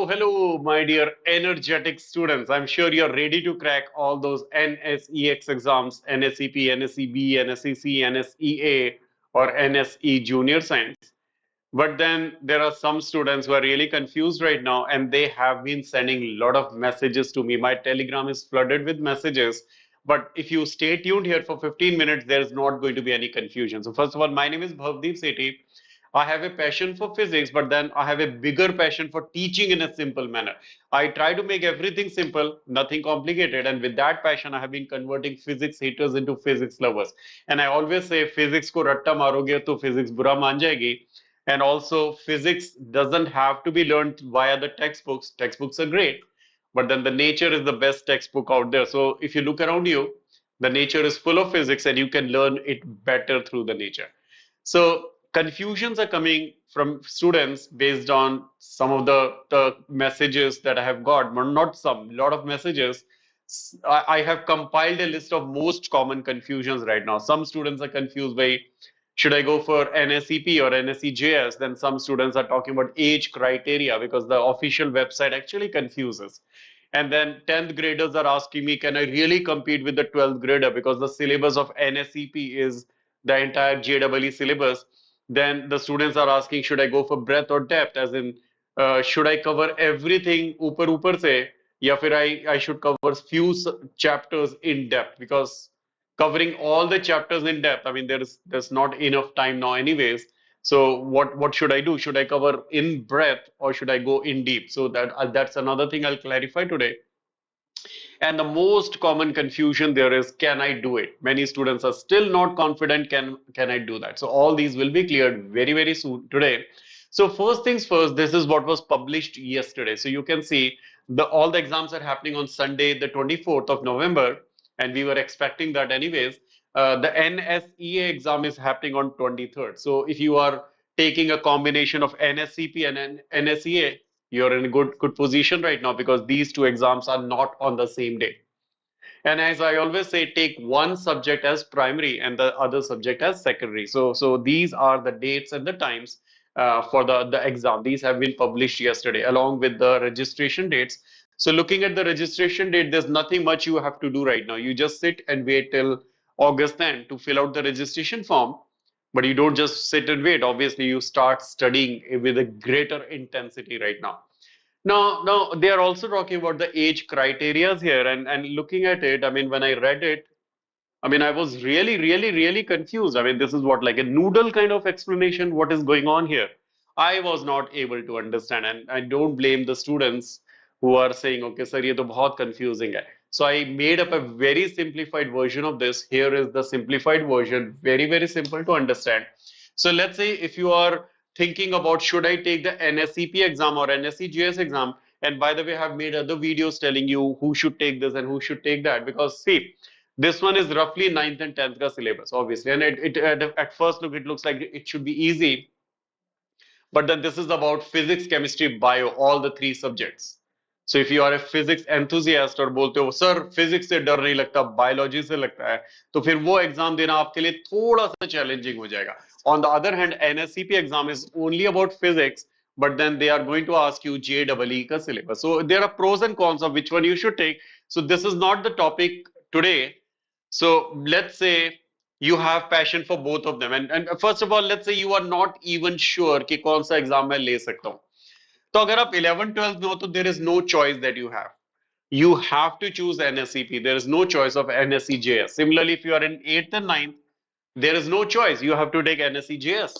Hello, my dear energetic students. I'm sure you're ready to crack all those NSEX exams, NSEP, NSEB, NSEC, NSEA, or NSE Junior Science. But then there are some students who are really confused right now, and they have been sending a lot of messages to me. My Telegram is flooded with messages. But if you stay tuned here for 15 minutes, there is not going to be any confusion. So first of all, my name is Bhavdeep Sethi. I have a passion for physics, but then I have a bigger passion for teaching in a simple manner. I try to make everything simple, nothing complicated. And with that passion, I have been converting physics haters into physics lovers. And I always say, physics ko ratta maroge to physics bura maan jayegi. And also, physics doesn't have to be learned via the textbooks. Textbooks are great, but then the nature is the best textbook out there. So if you look around you, the nature is full of physics and you can learn it better through the nature. So confusions are coming from students based on some of the messages that I have got, but not some, lot of messages. I have compiled a list of most common confusions right now. Some students are confused by should I go for NSEP or NSEJS? Then some students are talking about age criteria because the official website actually confuses. And then 10th graders are asking me, can I really compete with the 12th grader? Because the syllabus of NSEP is the entire JEE syllabus. Then the students are asking, should I go for breadth or depth? As in, should I cover everything upar se? या फिर I should cover few chapters in depth because covering all the chapters in depth, I mean, there's not enough time now anyways. So what should I do? Should I cover in breadth or should I go in deep? So that's another thing I'll clarify today. And the most common confusion there is, can I do it? Many students are still not confident, can I do that? So all these will be cleared very soon today. So first things first, this is what was published yesterday. So you can see all the exams are happening on Sunday, the 24th of November, and we were expecting that anyways. The NSEA exam is happening on 23rd. So if you are taking a combination of NSCP and NSEA, you're in a good position right now because these two exams are not on the same day. And as I always say, take one subject as primary and the other subject as secondary. So these are the dates and the times for the exam. These have been published yesterday along with the registration dates. So looking at the registration date, there's nothing much you have to do right now. You just sit and wait till August 10 to fill out the registration form. But you don't just sit and wait. Obviously, you start studying with a greater intensity right now. Now they are also talking about the age criterias here, and looking at it, I mean, when I read it, I mean, I was really confused. I mean, this is what, like a noodle kind of explanation, what is going on here? I was not able to understand, and I don't blame the students who are saying, okay, sir, ये तो बहुत confusing है. So I made up a very simplified version of this. Here is the simplified version, very simple to understand. So let's say if you are thinking about should I take the NSEP exam or NSEGS exam, and by the way, I have made other videos telling you who should take this and who should take that, because see, this one is roughly 9th and 10th ka syllabus, obviously, and at first look, it looks like it should be easy, but then this is about physics, chemistry, bio, all the three subjects. So if you are a physics enthusiast और बोलते हो sir physics से डर नहीं लगता biology से लगता है तो फिर वो एग्जाम देना आपके लिए थोड़ा सा चैलेंजिंग हो जाएगा. On the other hand, NSCP exam is only about physics, but then they are going to ask you JEE ka syllabus. So there are pros and cons of which one you should take. So this is not the topic today. So let's say you have passion for both of them, and first of all, let's say you are not even sure कि कौन सा exam मैं ले सकता हूँ. तो अगर आप 11-12 में हो तो there is no choice that you have. You have to choose NSEP. There is no choice of NSEJS. Similarly, if you are in 8th and 9th, there is no choice. You have to take NSEJS.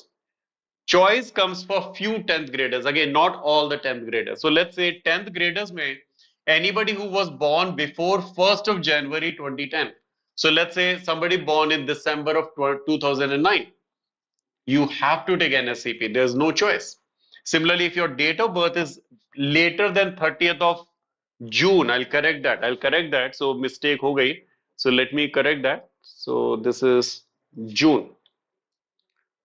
Choice comes for few 10th graders. Again, not all the 10th graders. So let's say 10th graders में anybody who was born before 1st of January 2010. So let's say somebody born in December of 2009. You have to take NSCP. There's no choice. Similarly, if your date of birth is later than 30th of June, I'll correct that. So mistake ho gayi. So let me correct that. So this is June.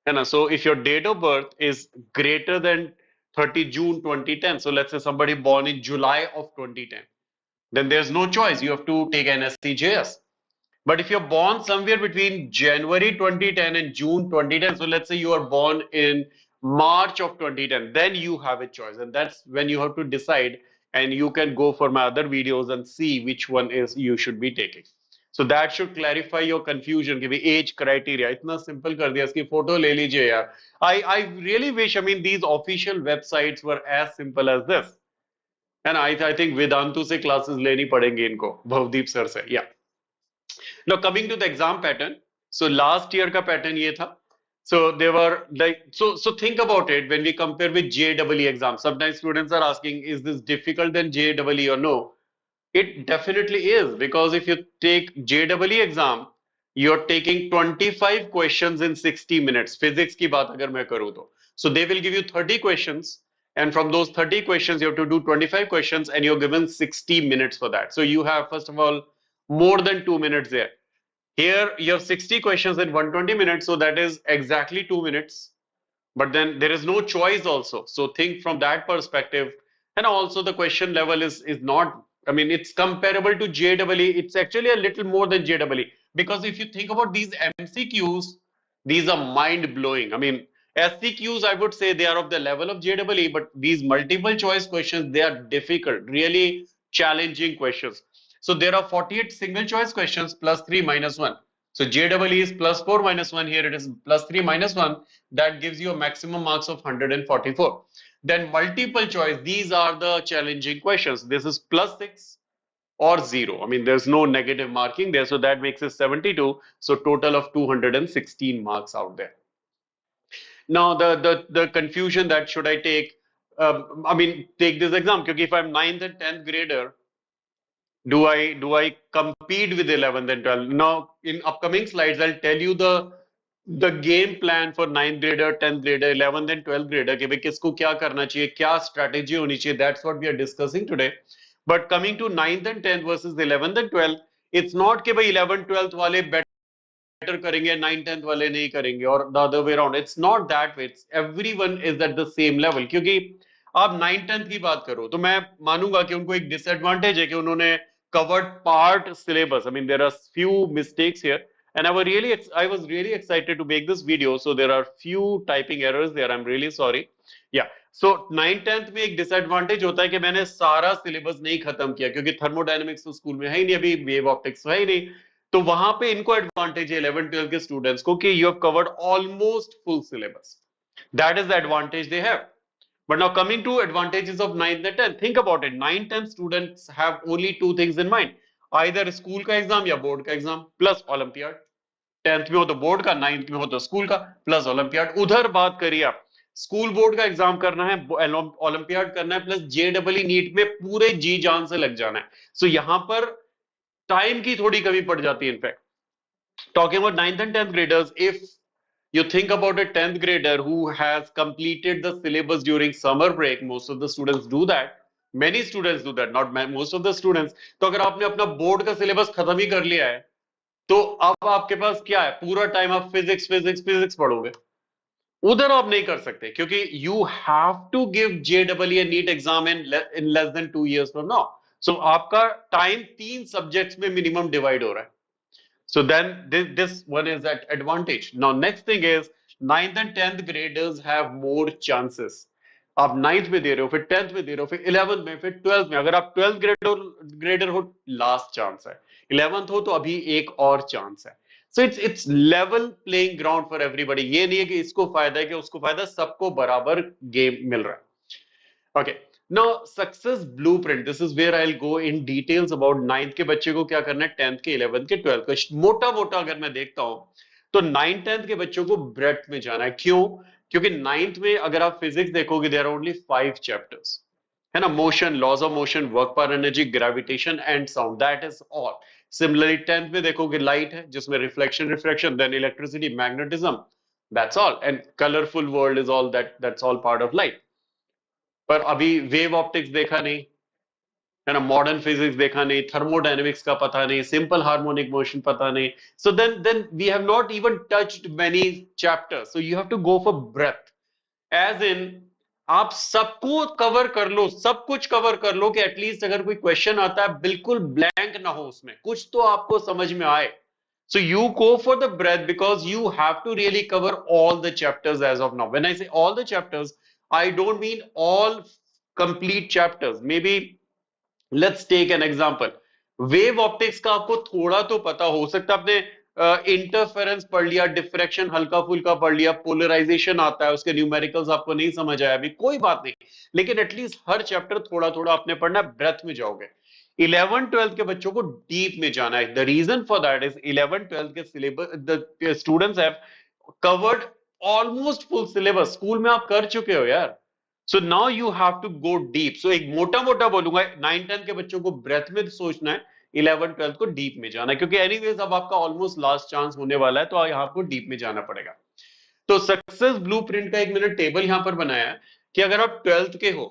And so if your date of birth is greater than 30 June 2010, so let's say somebody born in July of 2010, then there's no choice. You have to take NSCJS. But if you're born somewhere between January 2010 and June 2010, so let's say you are born in March of 2010, then you have a choice, and that's when you have to decide, and you can go for my other videos and see which one is you should be taking. So that should clarify your confusion कि भाई age criteria इतना simple कर दिया, इसकी photo ले लीजिए यार. I really wish, I mean, these official websites were as simple as this. And I think Vedantu से classes लेनी पड़ेंगी इनको, भवदीप सर से. Yeah. Now coming to the exam pattern. So last year का pattern ये था. So they were like, so think about it when we compare with JEE exam. Sometimes students are asking, is this difficult than JEE or no? It definitely is, because if you take JEE exam, you're taking 25 questions in 60 minutes. Physics की बात अगर मैं करूँ तो. So they will give you 30 questions, and from those 30 questions, you have to do 25 questions, and you're given 60 minutes for that. So you have, first of all, more than 2 minutes there. Here you have 60 questions in 120 minutes, so that is exactly 2 minutes. But then there is no choice also. So think from that perspective. And also the question level is not, I mean, it's comparable to JEE. It's actually a little more than JEE. Because if you think about these MCQs, these are mind blowing. I mean, SCQs, I would say they are of the level of JEE, but these multiple choice questions, they are difficult, really challenging questions. So there are 48 single choice questions plus 3 minus 1. So JEE is plus 4 minus 1. Here it is plus 3 minus 1. That gives you a maximum marks of 144. Then multiple choice, these are the challenging questions. This is plus 6 or 0. I mean, there's no negative marking there, so that makes it 72. So total of 216 marks out there. Now the confusion that should I take, I mean, take this exam, because if I'm 9th and 10th grader, do I compete with 11th and 12th? Now in upcoming slides I'll tell you the game plan for 9th grader, 10th grader, 11th and 12th grader कि भाई किसको क्या करना चाहिए, क्या strategy होनी चाहिए. That's what we are discussing today. But coming to 9th and 10th versus 11th and 12th, it's not कि भाई 11th 12th वाले better करेंगे, 9th 10th वाले नहीं करेंगे, और the other way around. It's not that way. It's everyone is at the same level. क्योंकि आप 9th 10th की बात करो तो मैं मानूंगा कि उनको एक डिसएडवांटेज है कि उन्होंने covered part syllabus. I mean, there are few mistakes here, and I was really excited to make this video. So there are few typing errors there. I'm really sorry. Yeah. So 9th 10th में एक disadvantage होता है कि मैंने सारा syllabus नहीं खत्म किया, क्योंकि थर्मोडायनेमिक्स तो स्कूल में है ही नहीं, अभी वेव ऑप्टिक्स है ही नहीं. तो वहां पे इनको एडवांटेज है 11 12 के स्टूडेंट्स को कि you have covered almost full syllabus. That is the advantage they have. But now coming to advantages of 9th and 10th, think about it. 9th 10th students have only two things in mind. Either school का exam या board का exam plus olympiad. 10th में हो तो board का, 9th में हो तो स्कूल का प्लस ओलंपियाड. उधर बात करिए आप, स्कूल बोर्ड का एग्जाम करना है, ओलंपियाड करना है, प्लस JEE नीट में पूरे जी जान से लग जाना है. सो यहां पर टाइम की थोड़ी कमी पड़ जाती है. In fact talking about 9th and 10th graders, if you think about a 10th grader who has completed the syllabus during summer break, most of the students do that. Many students do that, not most of the students. तो अगर आपने अपना board का syllabus खत्म ही कर लिया है, तो अब आपके पास क्या है, पूरा टाइम आप फिजिक्स फिजिक्स फिजिक्स पढ़ोगे. उधर आप नहीं कर सकते, क्योंकि you have to give JEE NEET exam in less than 2 years from now. So आपका टाइम 3 सब्जेक्ट्स में मिनिमम डिवाइड हो रहा है. So then this one is at advantage. Now next thing is 9th and 10th graders have more chances. आप 9th में दे रहे हो, फिर 10th में दे रहे हो, फिर 11th में, फिर 12th में. अगर आप 12th grader हो, लास्ट चांस है. 11th हो तो अभी एक और चांस है. So it's level playing ground for everybody. ये नहीं है कि इसको फायदा है कि उसको फायदा, सबको बराबर गेम मिल रहा है. Okay. Now success blueprint. This is where I'll go in details about 9th के बच्चे को क्या करना है, 10th के, 11th के, 12th का. मोटा मोटा अगर मैं देखता हूं तो 9th 10th के बच्चों को ब्रेड्थ में जाना है. क्यों? क्योंकि 9th में अगर आप फिजिक्स देखोगे, देयर आर ओनली 5 चैप्टर्स, है ना. Motion, laws of motion, work पर energy, gravitation and sound, that is all. Similarly 10th में देखोगे लाइट है, जिसमें reflection, refraction, then electricity, magnetism, that's all. And colourful world is all that's all part of light. पर अभी wave optics देखा नहीं, है ना, मॉडर्न फिजिक्स देखा नहीं, थर्मोडायनेमिक्स का पता नहीं, सिंपल हार्मोनिक मोशन पता नहीं. So then we have not even touched many chapters. So you have to go for breadth, as in आप सबको कवर कर लो, सब कुछ कवर कर लो, कि एटलीस्ट अगर कोई क्वेश्चन आता है बिल्कुल ब्लैंक ना हो, उसमें कुछ तो आपको समझ में आए. So you go for the breadth because you have to really cover all the chapters as of now. When I say all the chapters, I don't mean all complete chapters. Maybe let's take an example. Wave optics का आपको थोड़ा तो पता हो सकता है, आपने interference पढ़ लिया, डिफ्रैक्शन हल्का फुल्का पढ़ लिया, पोलराइजेशन आता है, उसके न्यूमेरिकल्स आपको नहीं समझ आया अभी, कोई बात नहीं, लेकिन एटलीस्ट हर चैप्टर थोड़ा थोड़ा आपने पढ़ना, ब्रेथ में जाओगे। 11-12 के बच्चों को डीप में जाना है। The reason for that is 11-12 के syllabus, the students have covered almost full syllabus, school में आप कर चुके हो यार। So now you have to go deep. So एक मोटा मोटा बोलूंगा, 9-10 के बच्चों को ब्रेथ में सोचना है, 11-12 को डीप में जाना है, क्योंकि एनीवेज अब आपका ऑलमोस्ट लास्ट चांस होने वाला है, तो आपको डीप में जाना पड़ेगा। तो सक्सेस ब्लूप्रिंट का एक मैंने टेबल यहां पर बनाया है कि अगर आप 12th के हो,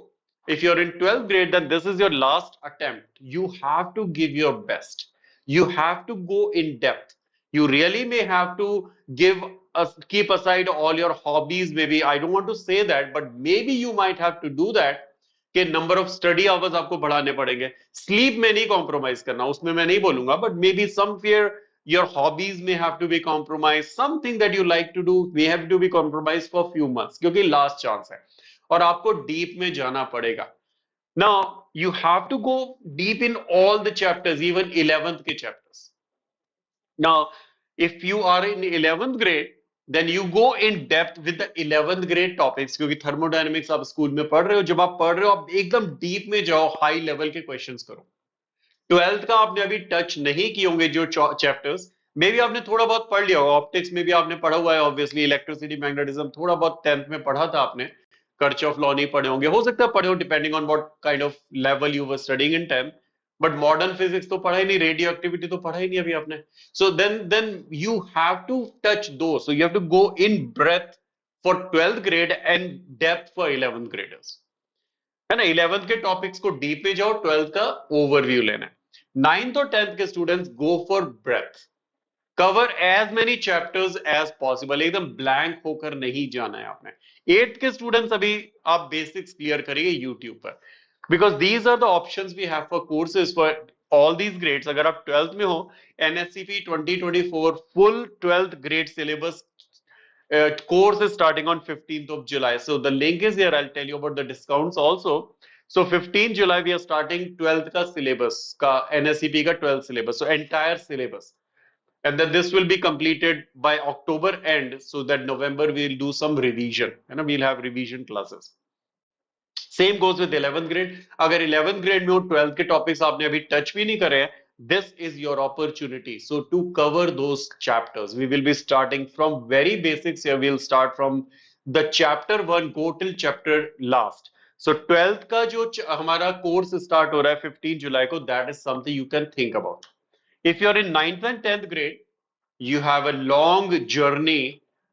if you're in 12th grade, then this is your last attempt. You have to give your best. You have to go in depth. You really may have to give keep aside all your hobbies. Maybe I don't want to say that, but maybe you might have to do that. कि number of study hours आपको बढ़ाने पड़ेंगे। Sleep में नहीं compromise करना, उसमें मैं नहीं बोलूंगा, but maybe some fair your hobbies may have to be compromised, something that you like to do may have to be compromised for few months, क्योंकि लास्ट चांस है और आपको डीप में जाना पड़ेगा। Now you have to go deep in all the chapters, even 11th के chapters. Now if you are in 11th grade, then you go in depth with the 11th grade topics, क्योंकि thermodynamics आप school में पढ़ रहे हो, जब आप पढ़ रहे हो आप एकदम डीप में जाओ, हाई लेवल के क्वेश्चंस करो। 12th का आपने अभी टच नहीं किए होंगे जो चैप्टर्स, मे भी आपने थोड़ा बहुत पढ़ लिया होगा, ऑप्टिक्स में भी आपने पढ़ा हुआ है, ऑब्वियसली इलेक्ट्रिसिटी मैग्नेटिज्म थोड़ा बहुत 10th में पढ़ा था आपने, कर्चॉफ लॉ नहीं पढ़े होंगे, हो सकता है पढ़े हो, depending on what kind of level you were studying in 10th, but modern physics तो पढ़ा ही नहीं, रेडियो एक्टिविटी तो पढ़ा ही नहीं अभी आपने। So then you have to touch though, so you have to go in breadth for 12th grade and depth for 11th graders, है ना। 11th के टॉपिक्स को डीप में जाओ, 12th का ओवरव्यू लेना है। 9th और 10th के students go for breadth, cover as many chapters as possible, एकदम ब्लैंक होकर नहीं जाना है आपने। 8th के स्टूडेंट्स अभी आप बेसिक्स क्लियर करिए यूट्यूब पर, because these are the options we have for courses for all these grades. अगर आप 12th में हो, NSCP 2024 full 12th grade syllabus course is starting on 15th of July. So the link is here. I'll tell you about the discounts also. So 15 July we are starting 12th का syllabus का NSEP का 12th syllabus. So entire syllabus. And then this will be completed by October end, so that November we'll do some revision. And we'll have revision classes. Same goes with 11th grade. अगर 11th grade में हो, 12th के topics आपने अभी touch भी नहीं करे हैं, this is your opportunity. So to cover those chapters, we will be starting from very basics here. We'll start from the chapter 1, go till chapter last. So 12th का जो हमारा कोर्स स्टार्ट हो रहा है 15 जुलाई को, that is something you can think about. If you're in 9th and 10th grade, you have a long journey.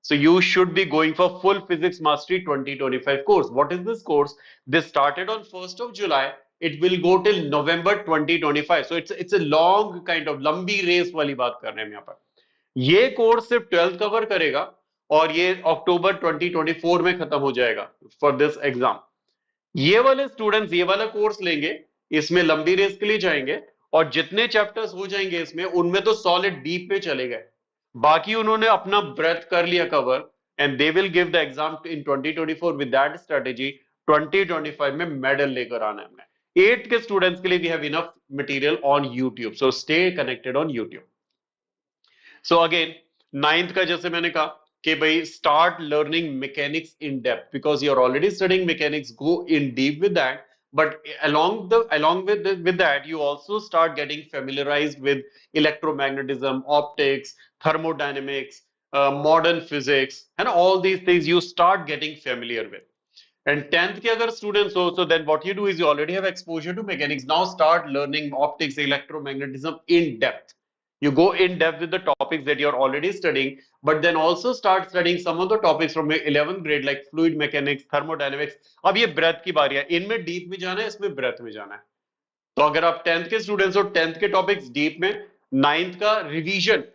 So you should be going for full physics mastery 2025 course. What is this course? This started on 1st of July. It will go till November 2025. So it's a long kind of लंबी race वाली बात कर रहे हैं यहाँ पर। ये course सिर्फ 12th कवर करेगा और ये अक्टूबर 2024 में खत्म हो जाएगा फॉर दिस एग्जाम। ये वाले स्टूडेंट्स ये वाला कोर्स लेंगे, इसमें लंबी रेस के लिए जाएंगे और जितने चैप्टर्स हो जाएंगे इसमें, उनमें तो सॉलिड डीप पे चले गए, बाकी उन्होंने अपना ब्रेथ कर लिया cover, and they will give the exam in 2024 with that strategy. 2025 में मेडल लेकर आना है हमने। 8th के स्टूडेंट्स के लिए we have enough material on YouTube, so stay connected on YouTube. So again 9th का जैसे मैंने कहा कि भाई start learning mechanics in depth, because you are already studying mechanics, go in deep with that, but along with that you also start getting familiarized with electromagnetism, optics, thermodynamics, modern physics, and all these things you start getting familiar with. And 10th के अगर students हो, so then what you do is you already have exposure to mechanics. Now start learning optics, electromagnetism in depth. You go in depth with the topics that you're already studying, but then also start studying some of the topics from 11th grade like fluid mechanics, thermodynamics. अब ये breadth की बारी है, इनमें deep में जाना है, इसमें breadth में जाना है। तो अगर आप 10th के students हो, 10th के topics deep में, 9th का revision,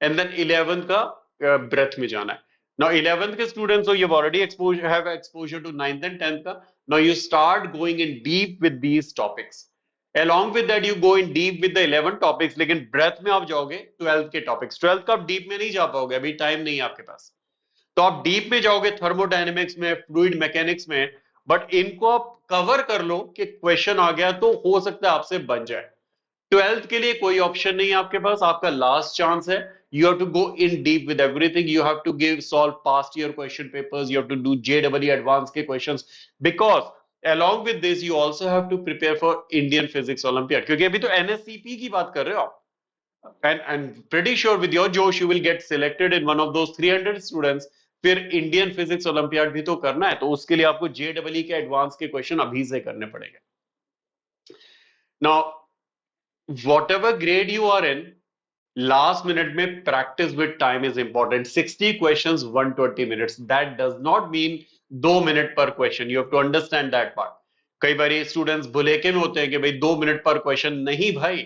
and then 11th का breadth में जाना है। Now 11th के students हो, you've already have exposure to 9th and 10th का, now you start going in deep with these topics. Along with that, you go in deep with the 11 topics, लेकिन breath में आप जाओगे 12 के topics. 12 का आप डीप में नहीं जा पाओगे, अभी टाइम नहीं है आपके पास। तो आप डीप में जाओगे थर्मोडायनेमिक्स में, फ्लूइड मैकेनिक्स में, बट इनको आप कवर कर लो कि क्वेश्चन आ गया तो हो सकता है आपसे बन जाए। 12th के लिए कोई ऑप्शन नहीं है आपके पास, आपका लास्ट चांस है। You have to go in deep with everything. You have to solve past year question papers. You have to do JEE Advanced के questions, because along with this you also have to prepare for Indian Physics Olympiad, क्योंकि अभी तो NSEP की बात कर रहे हो आप। And pretty sure with your Josh you will get selected in one of those 300 students। फिर इंडियन फिजिक्स ओलंपियाड भी तो करना है, तो उसके लिए आपको JEE के एडवांस के क्वेश्चन अभी से करने पड़ेंगे। Now whatever grade you are in, last minute में practice with time is important। 60 questions 120 minutes, that does not mean 2 minute पर question. you have to understand that part। कई बार स्टूडेंट्स भुलेखे में होते हैं कि भाई 2 मिनट पर क्वेश्चन, नहीं भाई।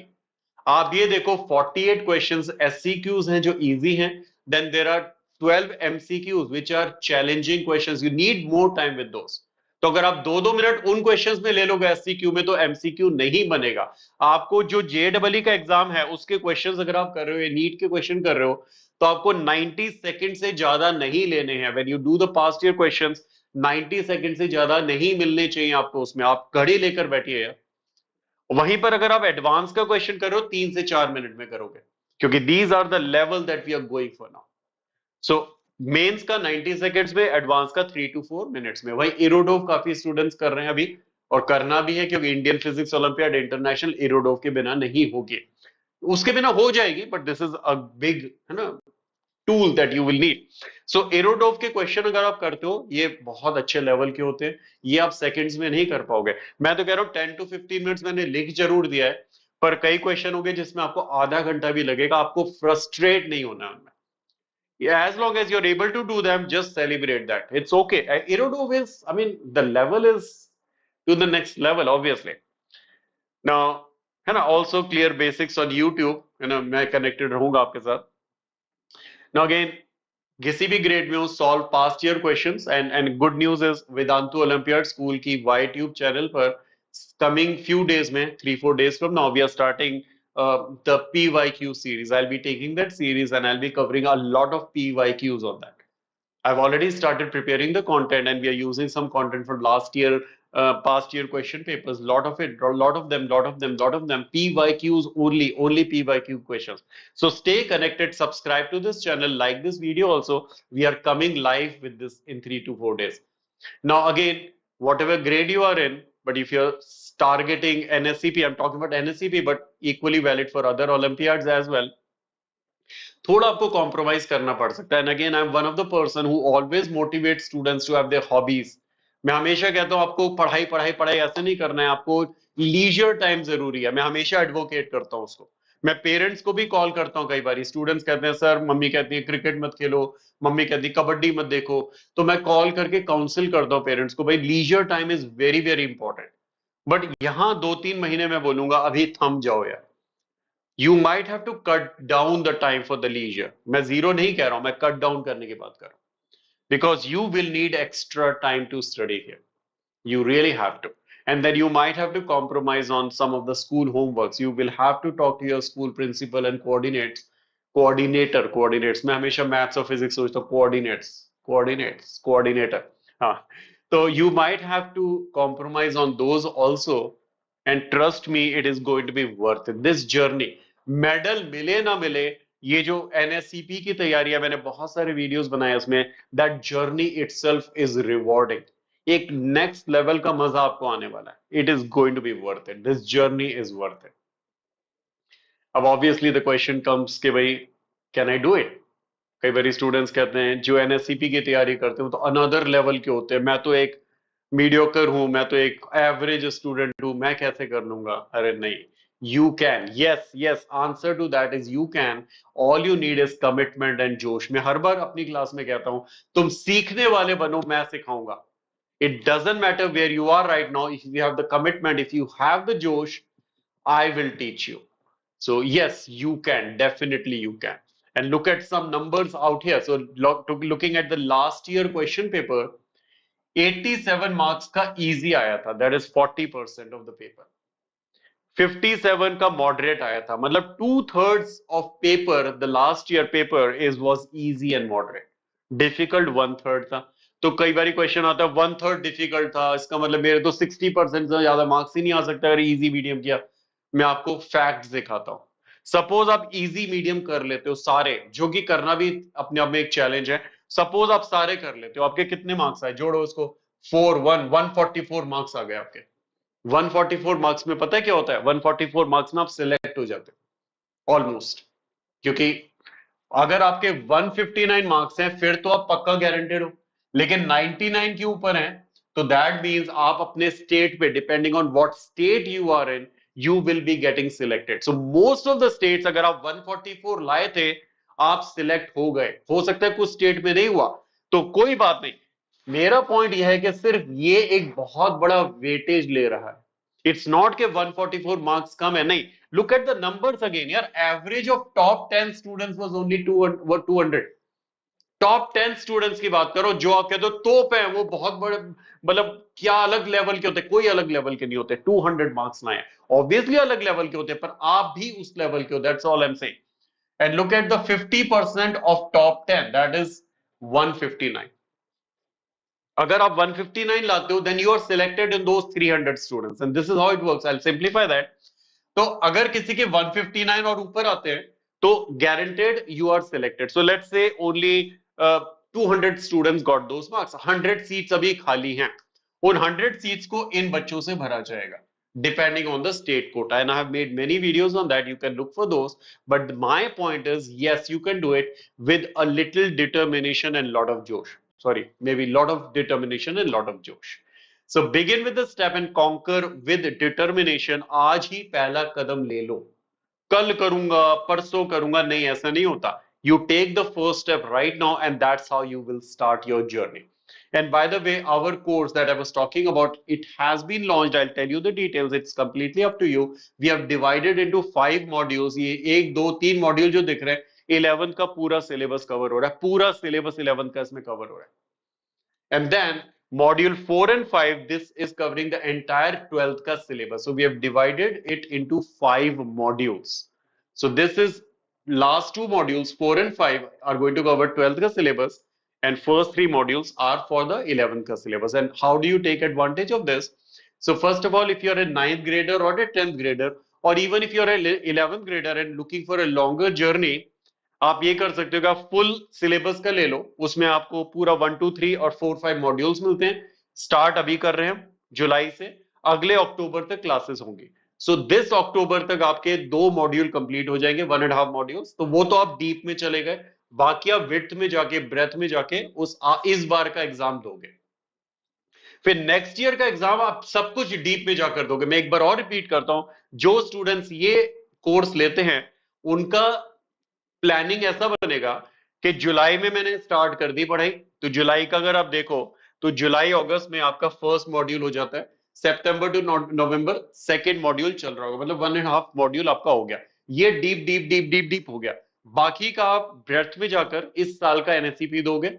आप ये देखो 48 क्वेश्चंस SCQs हैं जो इजी हैं, then there are 12 MCQs which are challenging questions, you need more time with those. तो अगर आप 2-2 मिनट उन क्वेश्चंस में ले लोगे SCQ में, तो MCQ नहीं बनेगा। आपको जो JEE का एग्जाम है उसके क्वेश्चंस अगर आप कर रहे हो, नीट के क्वेश्चन कर रहे हो, तो आपको 90 सेकंड से ज्यादा नहीं लेने हैं। When you do the past year questions, 90 second से ज्यादा नहीं मिलने चाहिए आपको उसमें। आप घड़ी लेकर बैठिए यार। वहीं पर अगर आप एडवांस का क्वेश्चन करो 3 से 4 मिनट में करोगे, क्योंकि these are the level that we are going for now. So mains का 90 सेकंड्स में, एडवांस का 3 to 4 मिनट्स में। वही इरोडोव काफी स्टूडेंट्स कर रहे हैं अभी, और करना भी है, क्योंकि Indian physics olympiad international Irodov के बिना नहीं होगी। उसके बिना हो जाएगी, but this is a big, है ना, tool that you will need. So Irodov के क्वेश्चन अगर आप करते हो, ये बहुत अच्छे लेवल के होते हैं, ये आप सेकंड्स में नहीं कर पाओगे। मैं तो कह रहा हूं 10 to 15 मिनट्स मैंने लिख जरूर दिया है, पर कई क्वेश्चन होंगे जिसमें आपको आधा घंटा भी लगेगा। आपको फ्रस्ट्रेट नहीं होना उनमें। As long as you're able to do them, just celebrate that. It's okay. Erodov is, I mean, the level is to the next level, obviously. Now, है ना, also clear basics on YouTube, है ना, मैं connected रहूंगा आपके साथ। Now again, किसी भी ग्रेड में हो, solve past year questions. And good news is Vedantu olympiad school की YTube चैनल पर कमिंग फ्यू डेज में, 3-4 days from now, we are starting the PYQ series। I'll be taking that series and I'll be covering a lot of PYQs on that। I've already started preparing the content, and we are using some content from last year, past year question papers. Lot of it, lot of them, PYQs only PYQ questions. So stay connected, subscribe to this channel, like this video also. We are coming live with this in 3 to 4 days. Now again, whatever grade you are in, but if you're targeting NSEP, I'm talking about NSEP, but equally valid for other Olympiads as well, थोड़ा आपको compromise करना पड़ सकता है। And again, I am one of the person who always motivate students to have their hobbies. मैं हमेशा कहता हूं आपको पढ़ाई पढ़ाई पढ़ाई ऐसे नहीं करना है, आपको लीजर टाइम जरूरी है। मैं हमेशा एडवोकेट करता हूं उसको। मैं पेरेंट्स को भी कॉल करता हूं, कई बार स्टूडेंट्स कहते हैं सर, मम्मी कहती है क्रिकेट मत खेलो, मम्मी कहती है कबड्डी मत देखो, तो मैं कॉल करके काउंसिल करता हूं पेरेंट्स को, भाई leisure time is very very important. But यहां 2-3 महीने में बोलूंगा अभी थम जाओ यार। You might have to cut down the time for the leisure. मैं जीरो नहीं कह रहा हूं, मैं कट डाउन करने की बात कर रहा हूं, because you will need extra time to study here. You really have to. And then you might have to compromise on some of the school homeworks. You will have to talk to your school principal and coordinates। मैं हमेशा maths और physics सोचता हूँ, coordinator. हाँ, तो you might have to compromise on those also, and trust me, it is going to be worth it, this journey। Medal मिले ना मिले, ये जो NSCP की तैयारी है, मैंने बहुत सारे वीडियोस बनाए उसमें, that journey itself is rewarding. एक नेक्स्ट लेवल का मजा आपको आने वाला है। It is going to be worth it, this journey is worth it. अब ऑब्वियसली द क्वेश्चन कम्स कि भाई कैन आई डू इट। कई बार स्टूडेंट्स कहते हैं जो NSCP की तैयारी करते हो तो अनदर लेवल के होते हैं, मैं तो एक मीडियोकर हूं, मैं तो एक एवरेज स्टूडेंट हूं, मैं कैसे कर लूंगा। अरे नहीं, you can. Yes yes, answer to that is you can. All you need is commitment and जोश। मैं हर बार अपनी क्लास में कहता हूं, तुम सीखने वाले बनो, मैं सिखाऊंगा। It doesn't matter where you are right now. If you have the commitment, if you have the Josh, I will teach you. So yes, you can, definitely you can। And look at some numbers out here। So looking at the last year question paper, 87 marks का easy आया था, that is 40% of the paper। 57 का moderate आया था, मतलब 2/3 of paper, the last year paper is was easy and moderate. Difficult 1/3 था। तो कई बार क्वेश्चन आता है 1/3 डिफिकल्ट था, इसका मतलब मेरे तो 60% से ज्यादा मार्क्स ही नहीं आ सकता अगर इजी मीडियम किया। मैं आपको फैक्ट्स दिखाता हूँ। सपोज आप इजी मीडियम कर लेते हो सारे, जो कि करना भी अपने आप में एक चैलेंज है। सपोज आप सारे कर लेते हो, आपके कितने मार्क्स आए, जोड़ो उसको। 144 मार्क्स आ गए आपके। 144 मार्क्स में पता है क्या होता है, 144 मार्क्स में आप सिलेक्ट हो जाते हो ऑलमोस्ट। क्योंकि अगर आपके 159 मार्क्स हैं फिर तो आप पक्का गारंटेड हो, लेकिन 99 के ऊपर हैं तो दैट मींस आप अपने स्टेट पे, depending on what state you are in, you will be getting selected. So most of the states, अगर आप 144 लाए थे, आप सिलेक्ट हो गए। हो सकता है कुछ स्टेट में नहीं हुआ, तो कोई बात नहीं। मेरा पॉइंट यह है कि सिर्फ ये एक बहुत बड़ा वेटेज ले रहा है। इट्स नॉट के 144 मार्क्स कम है, नहीं। Look at the numbers again यार, average of top 10 students was only 200। Top 10 students की बात करो जो आप कहते हो टॉप है, वो बहुत बड़े, मतलब क्या अलग लेवल के होते, कोई अलग लेवल के नहीं होते। 200 मार्क्स लाए, ऑब्वियसली अलग लेवल के होते, पर आप भी उस लेवल के हो, that's all I am saying. And look at the 50% of top 10, that is 159। अगर आप 159 लाते हो, then you are selected in those 300 students, and this is how it works. I will simplify that. तो अगर किसी के 159 और ऊपर आते हैं तो guaranteed you are selected. So let's say only 200 students got those marks, 100 seats अभी खाली हैं। उन 100 सीट्स को इन बच्चों से भरा जाएगा depending on the state quota, and I have made many videos on that, you can look for those. But my point is, yes, you can do it with a little determination and lot of josh, sorry, maybe lot of determination and lot of josh. So begin with the step and conquer with determination. आज ही पहला कदम ले लो। कल करूंगा, परसों करूंगा, नहीं, ऐसा नहीं होता। You take the first step right now, and that's how you will start your journey. And by the way, our course that I was talking about, it has been launched. I'll tell you the details. It's completely up to you. We have divided into 5 modules. ये 1 2 3 module जो दिख रहे हैं, 11 का पूरा syllabus cover हो रहा है, पूरा सिलेबस 11 का इसमें कवर हो रहा है। And then module 4 and 5, this is covering the entire 12th ka syllabus. So we have divided it into 5 modules. So this is last 2 modules, 4 and 5, are going to cover 12th ka syllabus, and first 3 modules are for the 11th ka syllabus. And how do you take advantage of this? So first of all, if you're a 9th grader or a 10th grader, or even if you're a 11th grader and looking for a longer journey, आप ये कर सकते हो कि आप full syllabus का ले लो, उसमें आपको पूरा 1 2 3 और 4 5 मॉड्यूल्स मिलते हैं। स्टार्ट अभी कर रहे हैं जुलाई से, अगले अक्टूबर तक क्लासेस होंगी। सो दिस अक्टूबर तक आपके 2 मॉड्यूल कंप्लीट हो जाएंगे, 1.5 मॉड्यूल्स। तो वो तो आप डीप में चले गए, बाकी आप विड्थ में जाके, ब्रेथ में जाके इस बार का एग्जाम दोगे। फिर नेक्स्ट ईयर का एग्जाम आप सब कुछ डीप में जाकर दोगे। मैं एक बार और रिपीट करता हूं, जो स्टूडेंट्स ये कोर्स लेते हैं उनका प्लानिंग ऐसा बनेगा कि जुलाई में मैंने स्टार्ट कर दी पढ़ाई, तो जुलाई का अगर आप देखो तो जुलाई अगस्त में आपका फर्स्ट मॉड्यूल हो जाता है, सितंबर टू नवंबर सेकंड मॉड्यूल चल रहा होगा, मतलब 1.5 मॉड्यूल आपका हो गया। ये deep deep deep deep deep हो गया। बाकी का आप ब्रेथ में जाकर इस साल का एनएसईपी दोगे,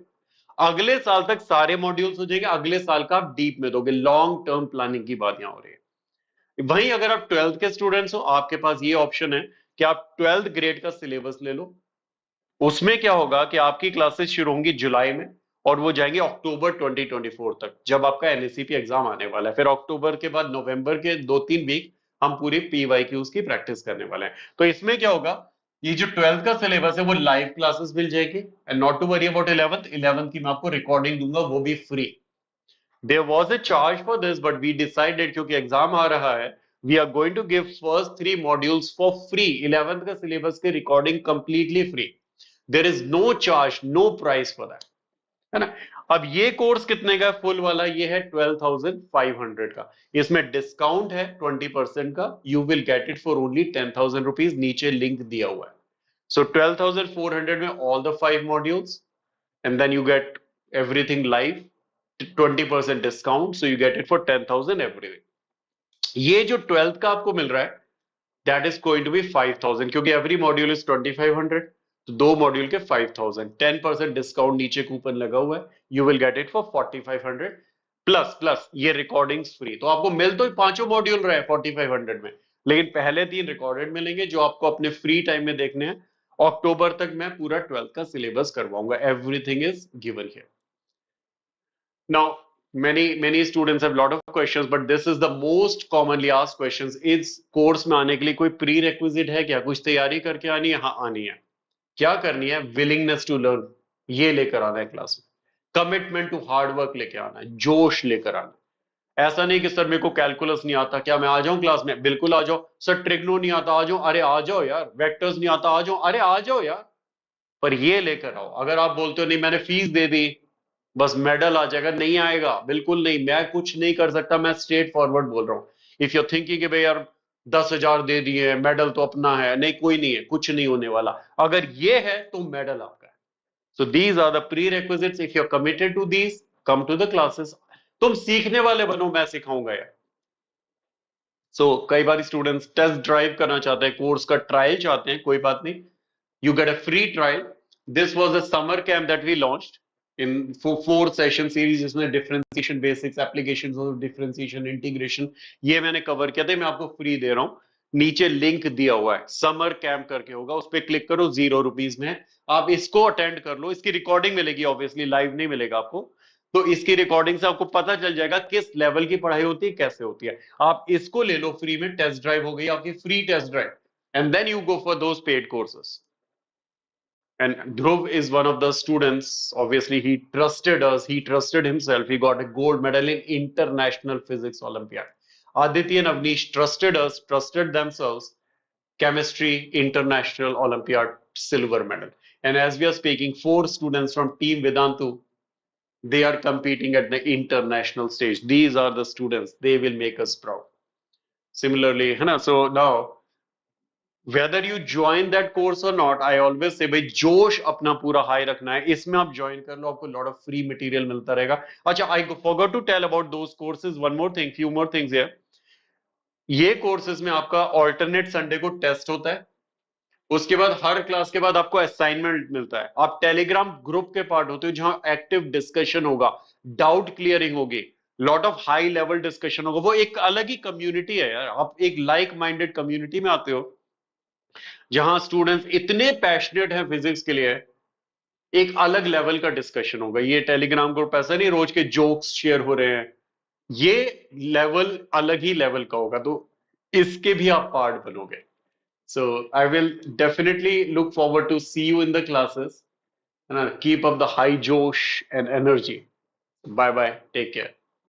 अगले साल तक सारे मॉड्यूल्स हो जाएंगे, अगले साल का आप डीप में दोगे। लॉन्ग टर्म प्लानिंग की बात यहां हो रही है। वहीं अगर आप 12th के स्टूडेंट्स हो, आपके पास ये ऑप्शन है कि आप 12th ग्रेड का सिलेबस ले लो। उसमें क्या होगा कि आपकी क्लासेस शुरू होंगी जुलाई में और वो जाएंगे अक्टूबर 2024 तक, जब आपका एनएसईपी एग्जाम आने वाला है। फिर अक्टूबर के बाद नवंबर के 2 3 वीक हम पूरी पीवाईक्यूज की प्रैक्टिस करने वाले हैं। तो इसमें क्या होगा, ये जो 12th का सिलेबस है वो लाइव क्लासेस मिल जाएगी, and not to worry about 11th की मैं आपको रिकॉर्डिंग दूंगा, वो भी free. There was a charge for this, but we decided क्योंकि एग्जाम आ रहा है, we are going to give first 3 modules for free. 11th का सिलेबस की recording completely free. There is no charge, no price for that, है ना। अब ये कोर्स कितने का फुल वाला, ये है 12,500 का। इसमें डिस्काउंट है 20% का, you will get it for only 10,000 rupees, नीचे लिंक दिया हुआ है। सो 12,400 में all the 5 modules, and then you get everything live, 20% discount, so you get it for 10,000 everything. ये जो 12th का आपको मिल रहा है, that is going to be 5,000, क्योंकि एवरी मॉड्यूल इज 2,500, तो 2 मॉड्यूल के 5,000, 10% डिस्काउंट, नीचे कूपन लगा हुआ है, you will get it for 4,500 plus plus ये रिकॉर्डिंग्स फ्री। तो आपको मिल तो पांचों मॉड्यूल रहे 4,500 में, लेकिन पहले 3 रिकॉर्डेड मिलेंगे जो आपको अपने फ्री टाइम में देखने हैं। अक्टूबर तक मैं पूरा 12th का सिलेबस करवाऊंगा। Everything is given here. Now, many students have a lot of questions, but this is the most commonly asked questions. इस कोर्स में आने के लिए कोई प्री रेक्विजिट है क्या? कुछ तैयारी करके आनी है? हाँ, आनी है। क्या करनी है? विलिंगनेस टू लर्न, ये लेकर आना है क्लास में। कमिटमेंट टू हार्ड वर्क लेके आना है, जोश लेकर आना है। ऐसा नहीं कि सर मेरे को कैलकुलस नहीं आता, क्या मैं आ जाऊं क्लास में? बिल्कुल आ जाओ। सर ट्रिग्नो नहीं आता, आ जाओ। अरे आ जाओ यार। वेक्टर्स नहीं आता, आ जाओ। अरे आ जाओ यार। पर ये लेकर आओ। अगर आप बोलते हो नहीं मैंने फीस दे दी, बस मेडल आ जाएगा, नहीं आएगा। बिल्कुल नहीं, मैं कुछ नहीं कर सकता। मैं स्ट्रेट फॉरवर्ड बोल रहा हूं। इफ यू थिंकिंग कि भाई यार 10,000 दे दिए, मेडल तो अपना है, नहीं, कोई नहीं है, कुछ नहीं होने वाला। अगर ये है तो मेडल आपका है। So these are the prerequisites. If you are committed to these, come to the classes. तुम सीखने वाले बनो, मैं सिखाऊंगा यार। कई बार स्टूडेंट्स टेस्ट ड्राइव करना चाहते हैं, कोर्स का ट्रायल चाहते हैं, कोई बात नहीं। You get a free trial. This was a summer camp that we launched in four session series, जिसमें differentiation basics, applications of differentiation, integration, ये मैंने कवर किया था। मैं आपको फ्री दे रहा हूँ। नीचे लिंक दिया हुआ है, समर कैंप करके होगा, उस पर क्लिक करो, ₹0 में। आप इसको अटेंड कर लो। इसकी रिकॉर्डिंग मिलेगी, ऑब्वियसली लाइव नहीं मिलेगा आपको। तो इसकी रिकॉर्डिंग से आपको पता चल जाएगा किस लेवल की पढ़ाई होती है, कैसे होती है। आप इसको ले लो फ्री में। टेस्ट ड्राइव हो गई आपकी, free test drive. And then you go for those paid courses. And Dhruv is one of the students. Obviously, he trusted us. He trusted himself. He got a gold medal in International Physics Olympiad. Aditi and Avnish trusted us, trusted themselves. Chemistry International Olympiad silver medal. And as we are speaking, 4 students from Team Vedantu, they are competing at the international stage. These are the students. They will make us proud. Similarly, है ना? So now, whether you join that course or not, I always say भाई जोश अपना पूरा high रखना है। इसमें आप ज्वाइन कर लो, आपको लॉट ऑफ फ्री मटेरियल मिलता रहेगा। अच्छा, I forgot to tell about those courses. One more thing, few more things here. ये कोर्सेज में आपका ऑल्टरनेट संडे को टेस्ट होता है। उसके बाद हर क्लास के बाद आपको असाइनमेंट मिलता है। आप टेलीग्राम ग्रुप के पार्ट होते हो, जहां एक्टिव डिस्कशन होगा, डाउट क्लियरिंग होगी, lot of high level discussion होगा। वो एक अलग ही कम्युनिटी है यार। आप एक लाइक माइंडेड कम्युनिटी में आते हो, जहां स्टूडेंट्स इतने पैशनेट हैं फिजिक्स के लिए। एक अलग लेवल का डिस्कशन होगा। ये टेलीग्राम ग्रुप ऐसा नहीं रोज के जोक्स शेयर हो रहे हैं। ये लेवल अलग ही लेवल का होगा, तो इसके भी आप पार्ट बनोगे। So I will definitely look forward to see you in the classes. Keep up the high josh and energy. Bye bye, take care.